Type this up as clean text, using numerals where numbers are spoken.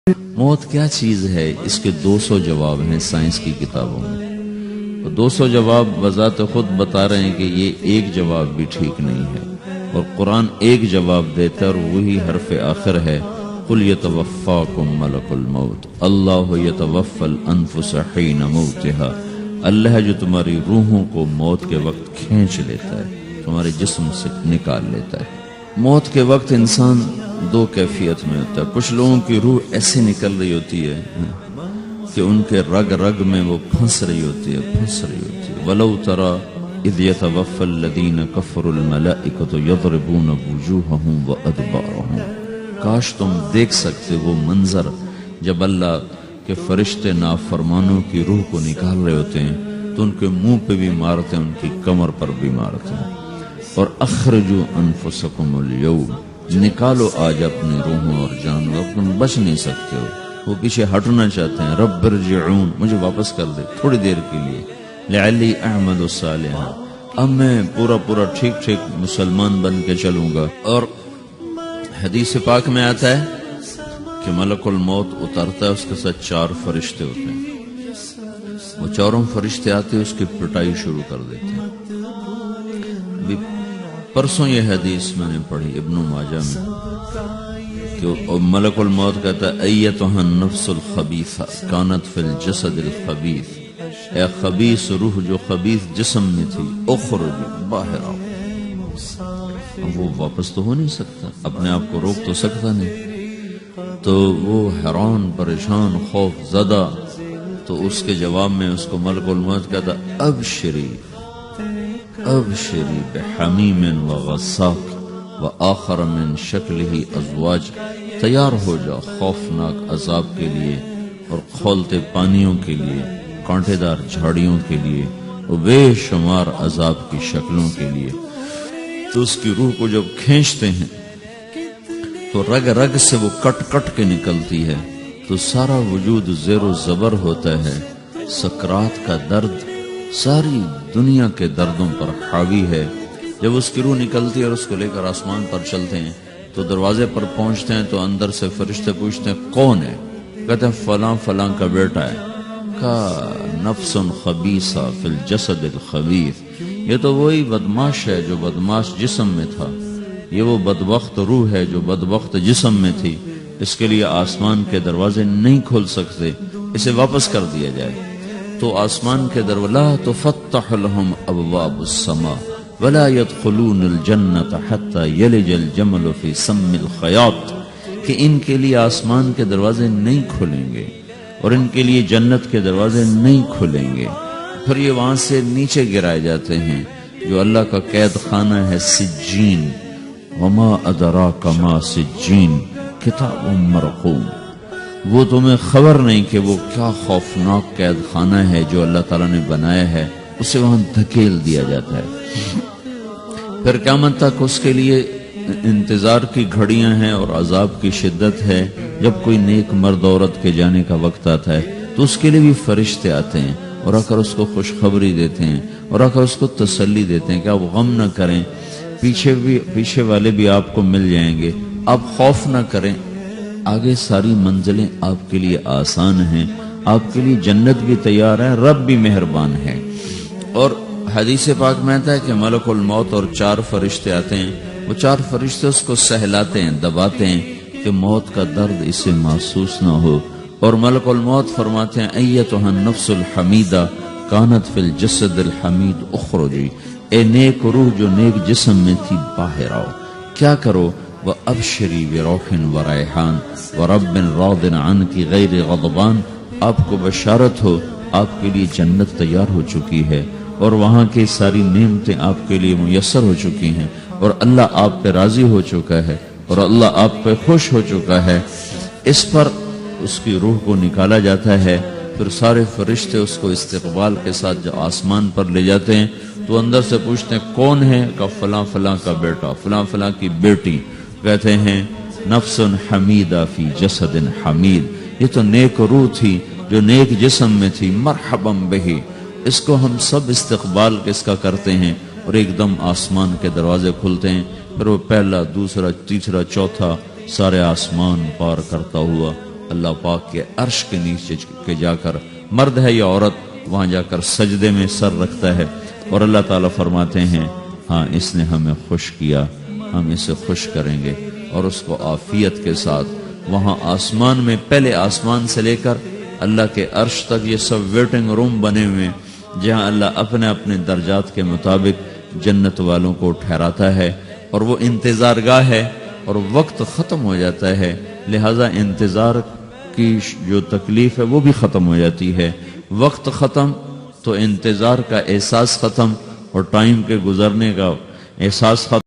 موت کیا چیز ہے؟ اس کے 200 جواب ہیں سائنس کی کتابوں میں. 200 جواب بذات خود بتا رہے ہیں کہ یہ ایک جواب بھی ٹھیک نہیں ہے، اور قرآن ایک جواب دیتا ہے اور وہی حرف آخر ہے قُلْ يَتَوَفَّاكُمْ مَلَكُ الْمَوْتِ اللَّهُ يَتَوَفَّى الْأَنفُسَ حِينَ مَوْتِهَا. اللہ ہے جو تمہاری روحوں کو موت کے وقت کھینچ لیتا ہے، تمہارے جسم سے نکال لیتا ہے. موت کے وقت انسان دو کیفیت میں ہوتا ہے. کچھ لوگوں کی روح ایسے نکل رہی ہوتی ہے کہ ان کے رگ رگ میں وہ پھنس رہی ہوتی ہے. وَلَوْ تَرَى إِذْ يَتَوَفَّى الَّذِينَ كَفَرُوا الْمَلَائِكَةُ يَضْرِبُونَ وُجُوهَهُمْ وَأَدْبَارَهُمْ. کاش تم دیکھ سکتے وہ منظر جب اللہ کے فرشتے نافرمانوں کی روح کو نکال رہے ہوتے ہیں تو ان کے منہ پہ بھی مارتے ہیں، ان کی کمر پر بھی مارتے ہیں. اور اخرجوا انفسکم اليوم، نکالو آج اپنی روحوں اور جانوں، تم بچ نہیں سکتے ہو. وہ پیچھے ہٹنا چاہتے ہیں، رب ارجعون، مجھے واپس کر دے تھوڑی دیر کے لیے، لعلی اعمل صالحا، اب میں پورا ٹھیک مسلمان بن کے چلوں گا. اور حدیث پاک میں آتا ہے کہ ملک الموت اترتا ہے، اس کے ساتھ 4 فرشتے ہوتے ہیں. وہ 4 فرشتے آتے ہیں، اس کی پٹائی شروع کر دیتے ہیں. پرسوں یہ حدیث میں نے پڑھی ابن ماجہ میں کہ ملک الموت کہتا ہے ایتھا النفس الخبیثہ کانت فی الجسد الخبیث، اے خبیث روح جو خبیث جسم میں تھی، اخرج باہر آؤ. اب وہ واپس تو ہو نہیں سکتا، اپنے آپ کو روک تو سکتا نہیں. تو وہ حیران پریشان خوف زدہ، تو اس کے جواب میں اس کو ملک الموت کہتا ابشری بحمیم وغساق وآخر من شکلہ ازواج، تیار ہو جا خوفناک عذاب کے لیے اور کھولتے پانیوں کے لیے، کانٹے دار جھاڑیوں کے لیے، اور بے شمار عذاب کی شکلوں کے لیے. تو اس کی روح کو جب کھینچتے ہیں تو رگ رگ سے وہ کٹ کے نکلتی ہے، تو سارا وجود زیر و زبر ہوتا ہے. سکرات کا درد ساری دنیا کے دردوں پر حاوی ہے. جب اس کی روح نکلتی ہے اور اس کو لے کر آسمان پر چلتے ہیں تو دروازے پر پہنچتے ہیں تو اندر سے فرشتے پوچھتے ہیں کون ہے؟ کہتے ہیں فلاں کا بیٹا ہے. کا نفس خبیثہ فی الجسد الخبیث، یہ تو وہی بدماش ہے جو بدماش جسم میں تھا، یہ وہ بدبخت روح ہے جو بدبخت جسم میں تھی. اس کے لیے آسمان کے دروازے نہیں کھول سکتے، اسے واپس کر دیا جائے. تو آسمان کے دروازے لا تفتح لهم ابواب السماء ولا يدخلون الجنة حتى يلج الجمل في سم الخياط، کہ ان کے لیے آسمان کے دروازے نہیں کھلیں گے اور ان کے لیے جنت کے دروازے نہیں کھلیں گے. پھر یہ وہاں سے نیچے گرائے جاتے ہیں جو اللہ کا قید خانہ ہے سجین. وما ادراک ما سجین کتاب مرقوم، وہ تمہیں خبر نہیں کہ وہ کیا خوفناک قید خانہ ہے جو اللہ تعالیٰ نے بنایا ہے، اسے وہاں دھکیل دیا جاتا ہے. پھر قیامت تک اس کے لیے انتظار کی گھڑیاں ہیں اور عذاب کی شدت ہے. جب کوئی نیک مرد عورت کے جانے کا وقت آتا ہے تو اس کے لیے بھی فرشتے آتے ہیں اور آ کر اس کو خوشخبری دیتے ہیں اور آ کر اس کو تسلی دیتے ہیں کہ آپ غم نہ کریں، پیچھے والے بھی آپ کو مل جائیں گے، آپ خوف نہ کریں، آگے ساری منزلیں آپ کے لیے آسان ہیں، آپ کے لیے جنت بھی تیار ہے، رب بھی مہربان ہے. اور حدیث پاک میں آتا ہے کہ ملک الموت اور 4 فرشتے آتے ہیں، وہ 4 فرشتے اس کو سہلاتے ہیں، دباتے ہیں کہ موت کا درد اسے محسوس نہ ہو. اور ملک الموت فرماتے ہیں ایتھا النفس الحمیدہ کانت فی الجسد الحمید اخرجی، اے نیک روح جو نیک جسم میں تھی باہر آؤ. کیا کرو؟ وَأَبْشِرِي بِرَوْحٍ وَرَيْحَانٍ وَرَبٍّ رَاضٍ عَنْكِ غَيْرِ غَضْبَانٍ، آپ کو بشارت ہو آپ کے لیے جنت تیار ہو چکی ہے اور وہاں کی ساری نعمتیں آپ کے لیے میسر ہو چکی ہیں اور اللہ آپ پہ راضی ہو چکا ہے اور اللہ آپ پہ خوش ہو چکا ہے. اس پر اس کی روح کو نکالا جاتا ہے. پھر سارے فرشتے اس کو استقبال کے ساتھ جو آسمان پر لے جاتے ہیں تو اندر سے پوچھتے ہیں کون ہے؟ کہ فلاں کا بیٹا، فلاں کی بیٹی. کہتے ہیں نفس حمیدہ فی جسد حمید، یہ تو نیک روح تھی جو نیک جسم میں تھی، مرحبا بہی. اس کو ہم سب استقبال اس کا کرتے ہیں اور ایک دم آسمان کے دروازے کھلتے ہیں. پھر وہ پہلا، دوسرا، تیسرا، چوتھا سارے آسمان پار کرتا ہوا اللہ پاک کے عرش کے نیچے کے جا کر، مرد ہے یا عورت، وہاں جا کر سجدے میں سر رکھتا ہے، اور اللہ تعالیٰ فرماتے ہیں ہاں اس نے ہمیں خوش کیا، ہم اسے خوش کریں گے، اور اس کو عافیت کے ساتھ وہاں آسمان میں، پہلے آسمان سے لے کر اللہ کے عرش تک یہ سب ویٹنگ روم بنے ہوئے ہیں، جہاں اللہ اپنے اپنے درجات کے مطابق جنت والوں کو ٹھہراتا ہے، اور وہ انتظار گاہ ہے، اور وقت ختم ہو جاتا ہے، لہذا انتظار کی جو تکلیف ہے وہ بھی ختم ہو جاتی ہے۔ وقت ختم تو انتظار کا احساس ختم، اور ٹائم کے گزرنے کا احساس ختم۔